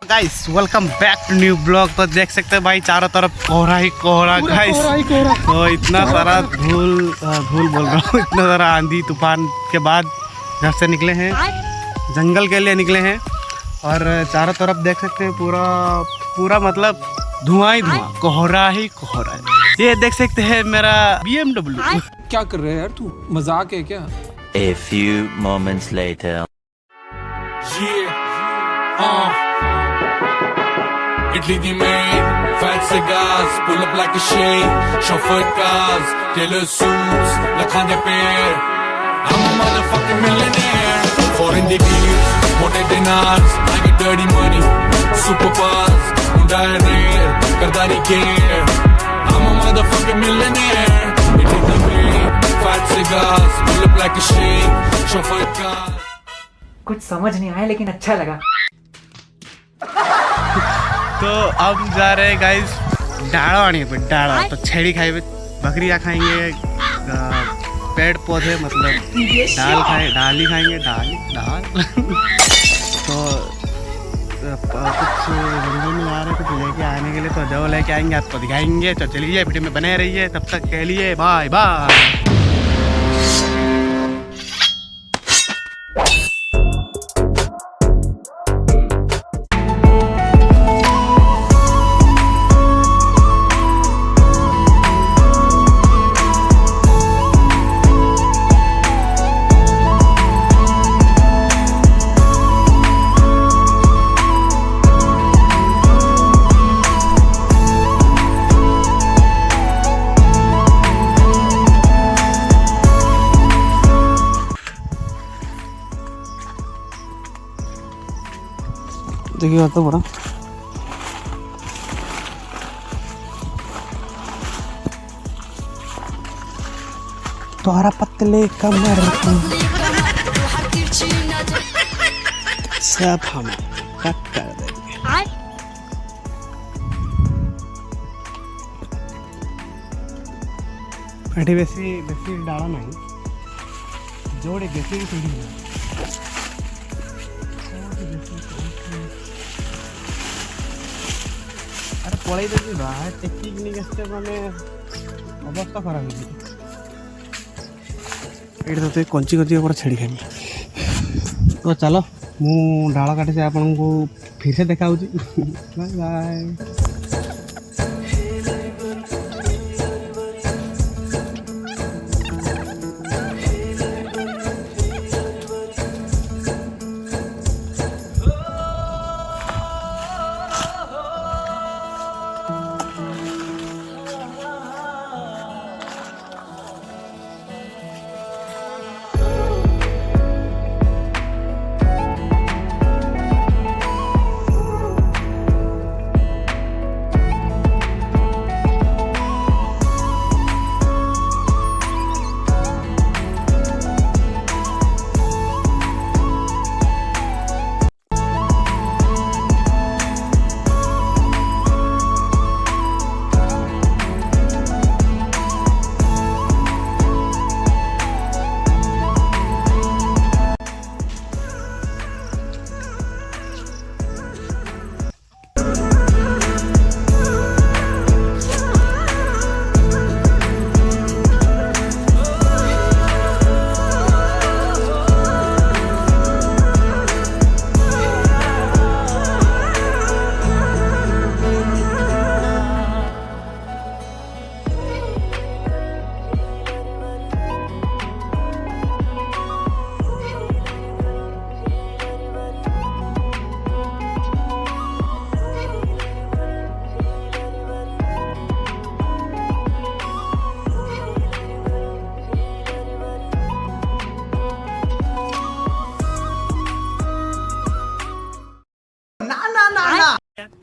Guys welcome back to new blog. तो देख सकते हैं भाई चारों तरफ कोहरा ही कोहरा गाइस। तो इतना सारा धूल बोल रहा हूँ, इतना सारा आंधी तूफान के बाद घर से निकले हैं, जंगल के लिए निकले हैं और चारों तरफ देख सकते हैं पूरा मतलब धुआं ही धुआं, कोहरा ही कोहरा है। ये देख सकते हैं मेरा BMW। क्या कर रहे हैं यार तू, मजाक है क्या? A few moments later. Italy the main, fat cigars, pull up like a shade, chauffeur cars, tailor suits, lakhande pair. I'm a motherfucking millionaire. Foreign deals, mote dinars, I get dirty money, super buzz, Hyundai rare, kardani care. I'm a motherfucking millionaire. Italy the main, fat cigars, pull up like a shade, chauffeur cars. कुछ समझ नहीं आया लेकिन अच्छा लगा। तो अब जा रहे हैं गाइस डाड़ा पे डाड़ा। तो छेड़ी खाएंगे, बकरियाँ खाएंगे, पेड़ पौधे मतलब डाल ही खाएंगे दाल। तो कुछ जंगल में आ रहे कुछ लेके आने के लिए, तो जो लेके आएंगे आपको दिखाएंगे। तो चलिए वीडियो में बने रहिए, तब तक के लिए बाय बाय। देखिए तो बड़ा तोहरा पतले कमर सब हम कट कर देंगे। अरे बेसी डाला नहीं, जोड़े बेसी सीढ़ी अरे पड़े देखी बाहर टेक्निक नहीं माने अवस्था खराब ये तो कंची पर छेड़ी खाई। तो चलो मु डाल काटे से आपन को फिर से देखा बाय बाय।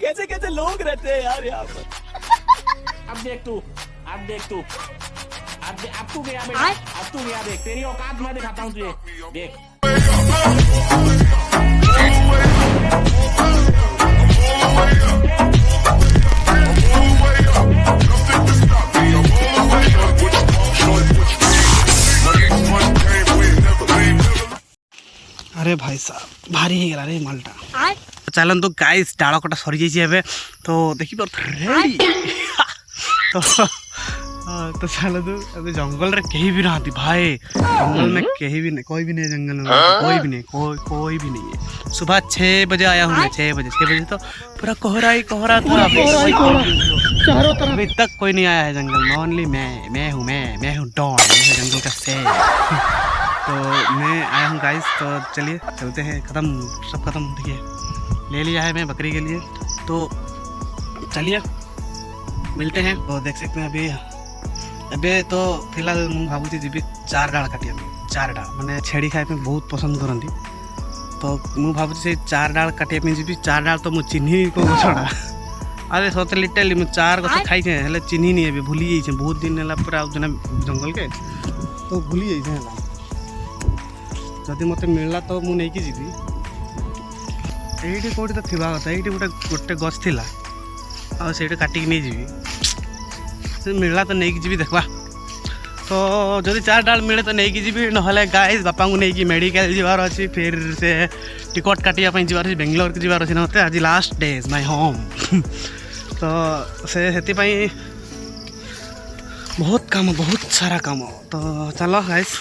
कैसे कैसे लोग रहते हैं यार यहाँ पर। अब देख तू गया बेटा, अब तू गया, देख तेरी औकात मैं दिखाता हूँ तुझे, देख। अरे भाई साहब भारी ही गला रे माल्टा। चलतु गाइस डाल कटा सरी जाइए तो देखी रेडी तो तो चलतु अभी जंगल रे कहीं भी ना भाई, जंगल में कहीं भी नहीं, कोई भी नहीं जंगल में, कोई भी नहीं, कोई भी नहीं है। सुबह 6 बजे आया हूँ मैं, 6 बजे तो पूरा कोहरा ही कोहरा था, चारों तरफ अभी तक कोई नहीं आया है जंगल में। ओनली मैं हूँ डॉन, मैं हूँ जंगल का शेर। तो मैं आया हूँ गाइस, तो चलिए चलते हैं। सब खत्म देखिए, ले लिया है मैं बकरी के लिए, तो चलिए मिलते हैं। तो देख सकते हैं अभी तो फिलहाल मुझे भावुची जी 4 डाल काटिया, 4 डाल मैंने छेड़ी खाए बहुत पसंद करती, तो मुझे भावुची 4 डाल काटिया जी 4 डाल तो मुझे चिन्ह को छड़ा। अरे सत लिटरली मुझे 4 गछ खाई हेल्ले चिन्ह नहीं है, भूली जाइए बहुत दिन है पूरा जंगल के, तो भूली जाइए जदि मत मिलला तो मुझे नहीं जीवी। ये कौटी तो थी कथा, ये गोटे गछ थी आठ काटिक नहीं जीवी, मिलला तो नहीं जीवी देखवा। तो जदि 4 डाल मिले तो नहीं जीवी, ना गाइस बापा को नहीं मेडिकल जीवार अच्छी, फिर से टिकट काटिया जीवार बेंगलोर की जीवार अच्छी मत आज लास्ट डेज माय होम। तो से बहुत सारा काम। तो चलो गाइस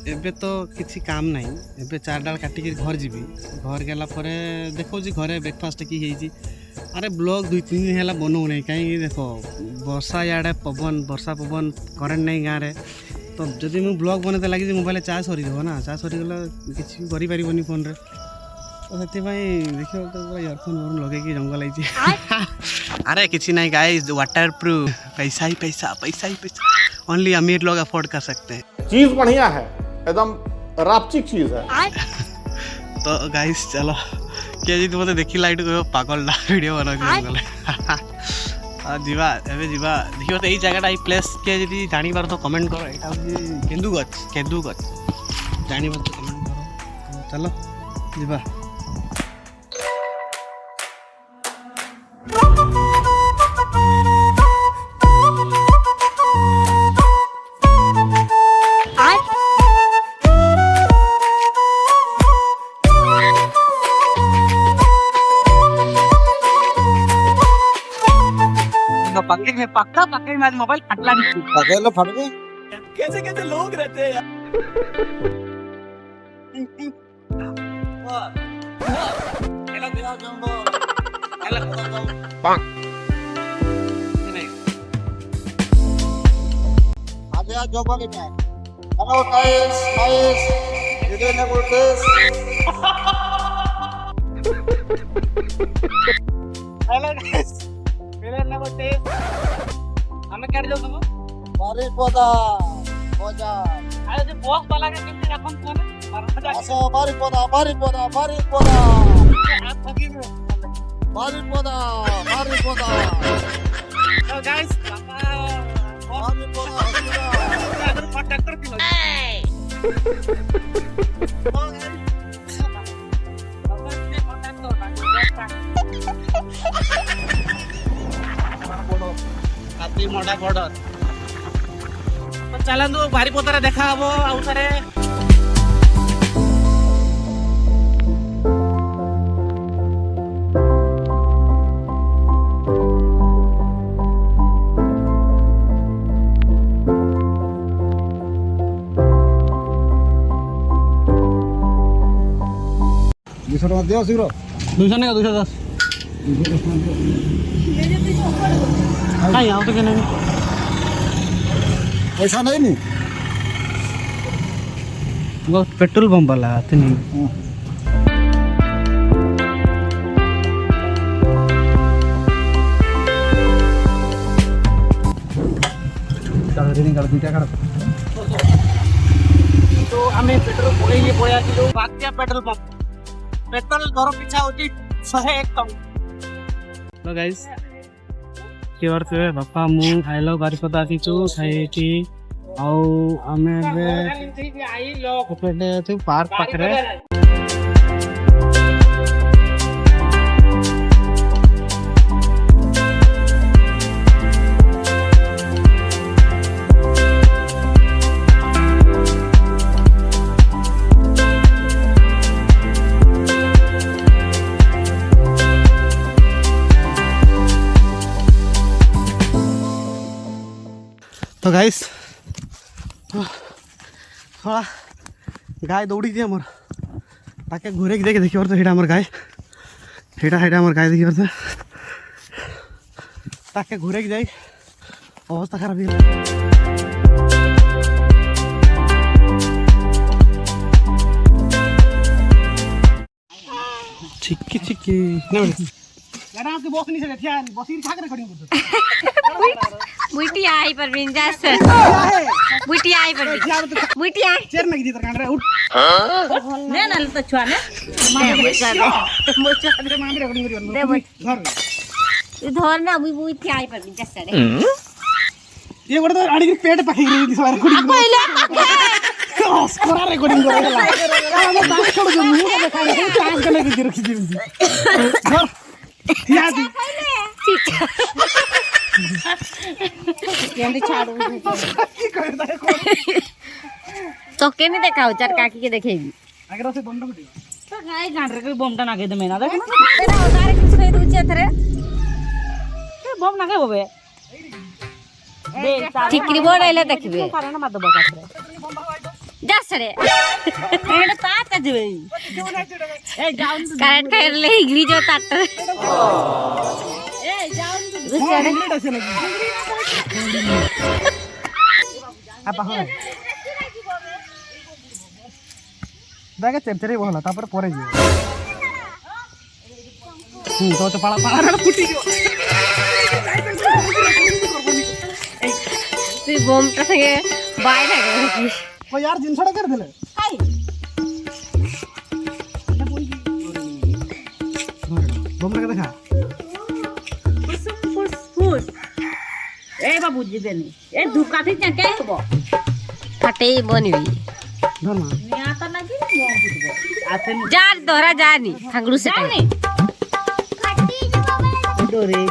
एबे तो किसी काम नहीं, एबे 4 डाल काटिक घर जीवी, घर गला देखो जी घरे ब्रेकफास्ट की। अरे ब्लॉग 2-3 दिन है बनाऊ नहीं कहीं देख वर्षा इे वर्षा पवन करेन्ट नहीं गाँव में, तो जदि मुझे ब्लॉग बनते लगी मोबाइल चार्ज सरीदेव ना, चार्ज सरीगला किसी करें फोन रे, तो से देखिए तो इयरफोन लगे जंगल आई। अरे किसी नहीं गाइस, वाटर प्रूफ, पैसा ही पैसा, ओनली अमीर लोग अफोर्ड कर सकते हैं। चीज बढ़िया है, एकदम रापचिक चीज है। तो गाइस चलो किए जी तुम देखी लाइट कह पागल वीडियो बना जंगल जीवा एबे जीवा देखियो तो यही जगह ये प्लेस के जी जानी बार तो कमेंट करो, एटा केंदुगछ जानी बार तो कमेंट करो। तो चलो जीवा पक्का में मोबाइल फटला नहीं फट गए। कैसे लोग रहते हैं यार। हमें क्या दो तुम बारी पदा पदा अरे जो बॉक्स वाला के कितने रकम कौन है असो बारी पदा हाथ थकी में बारी पदा तो गाइस बारी पदा अगर फटकर की मोटा बॉर्डर तो चलतु बारीपदार देखा हम आउ थे। दियो शीघ्र 200 नहीं 210 तो क्या नहीं पैसा नहीं वो पेट्रोल पंप वाला आते नहीं। तो हमें पेट्रोल पड़ेगी पड़ा किलो बाकी पेट्रोल पंप पेट्रोल घर पिछा होती 101 टଙ୍କା। तो गाइस की करते बापा मु खाइल बारीपदा आसीचु खाई आउ आमे पार्क पाखरे तो गाइस थोड़ा गाय दौड़ी थी आमर ताके घूरे देखे देखिए और तो हेटा आमर गाय हेटा हेटा आमर गाय देखिए और तो ताके घूरे जाए अवस्था खराब चिक्की चिक्की यार आपके बॉस नहीं से बैठिया बॉस ही खा कर खड़ी हूं बुटी आई पर बिंजास बुटी आई पर बुटी आई चेर में की तरह रे उठ ने नल तो छुआ ने मारे मोचा दे मां रे खड़ी दे घर धर ना बुटी आई पर बिंजास रे ये बड़ा तो आड़ी के पेट पकड़ रही थी सारे खड़ी पहले पके स्कोर रिकॉर्डिंग कर रहा है मैं बात छोड़ दूं मुंह में खा रही चांस करने की रखी थी घर याद ये छाड़ू तो के नहीं देखा चार काकी के देखेगी अगर उसे बम डाल तो गाय गांडरे के बम ना के दे मेना देख तेरा उतारे किस पे दूचे थरे के बम ना के बोबे चिकरी बोर्ड आइले देखबे कारण मत बका रे जा सरे एड तात जवे ए जाउन करेक्ट कर ले इगली जो तात ए जाउन सरे apa hoy daga temtere bola tapore pore jibo to pala pala futi jibo तू बम टा संगे बाय ना कर ओ यार जिनसड़ा कर देले हाय बम लगा देखा फुस ए बाबू जी देनी ए धुका थी चके हबो फटे बनिबी धर मा निया त ना कि बम फुटबो आते जार दोरा जानी खांगड़ू से जानी फटी जबो डोरे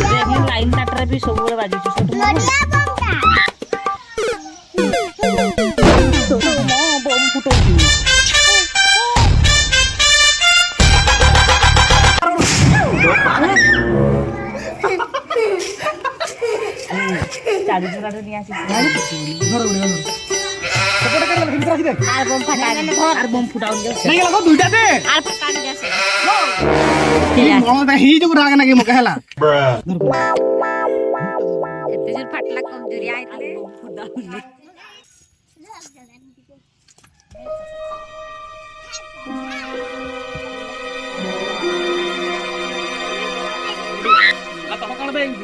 देखो लाइन काटरे भी सब बड़े बाजू छ लड़िया बमटा बम फुटोगी चालू चुराटो नहीं आसी घर उड़े सपोर्ट कर ले फिर रखी दे आर बम फटा आर बम फुटाउन दे नहीं लगो दुईटा दे आर फटान दे से मो ही जो राग ना के मो कहला एते जर फटला कमजोरी आइतले फुटाउन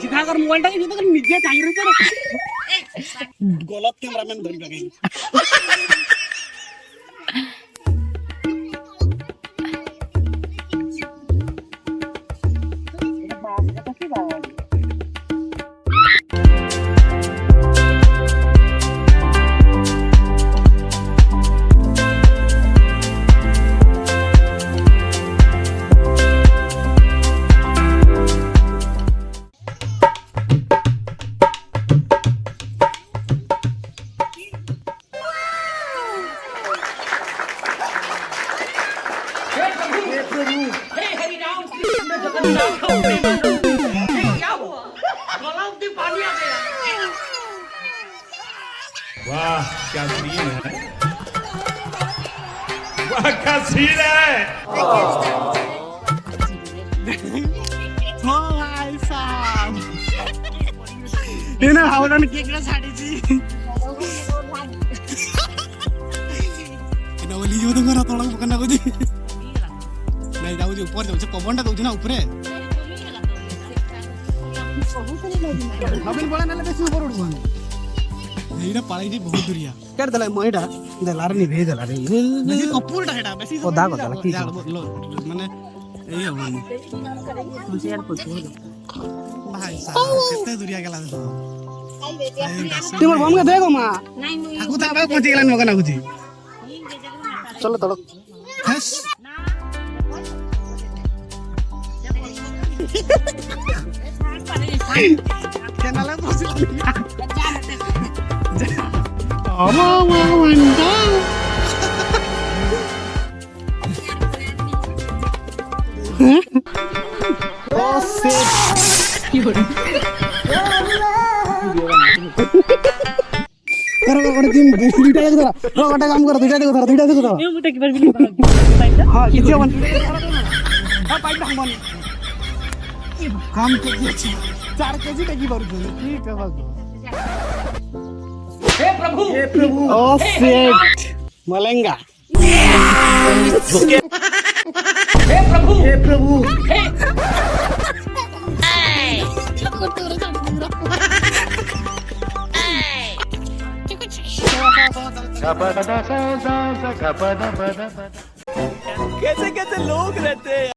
सीधा कर मोबाइल टाइम तो निजे चाहिए रे गलत कैमरामैन धरि लगे वाह क्या सीन है वाह क्या सीन है भाई साहब इने हावडन केकरा साडीची इने ओली जो तो करा तोड़ा पकना को जी नहीं जाऊ जी ऊपर जाऊ पवनटा दउछ ना ऊपर नवीन बोला नेले बेसी ऊपर उड़बो एइरा पाळी जी बहुत दूरिया कर दला मोइडा दलार नि भेज दला रे बेसी कपूरटा हेटा बेसी ओ दाग दला की माने एई हबनी शेयर करतो भाई साहब केते दूरिया गेला तुम बम के देखो मां नहीं आकु ता बा पहुंची गेला मगना कुची चलो तड़क हस केनाला पहुंची अमा वंडा बस দুইটা দেখো ধরা গোটা কাম করো দুইটা দেখো ধরা Eu vou ter que ver vídeo para হ্যাঁ কিছু হবনি হ্যাঁ পাইপ হবনি কাম কে দিয়েছি 4 কেজি টেকি পারছো ঠিক আছে हे प्रभु ও শিট মলেঙ্গা हे प्रभु हे प्रभु कैसे कैसे लोग रहते हैं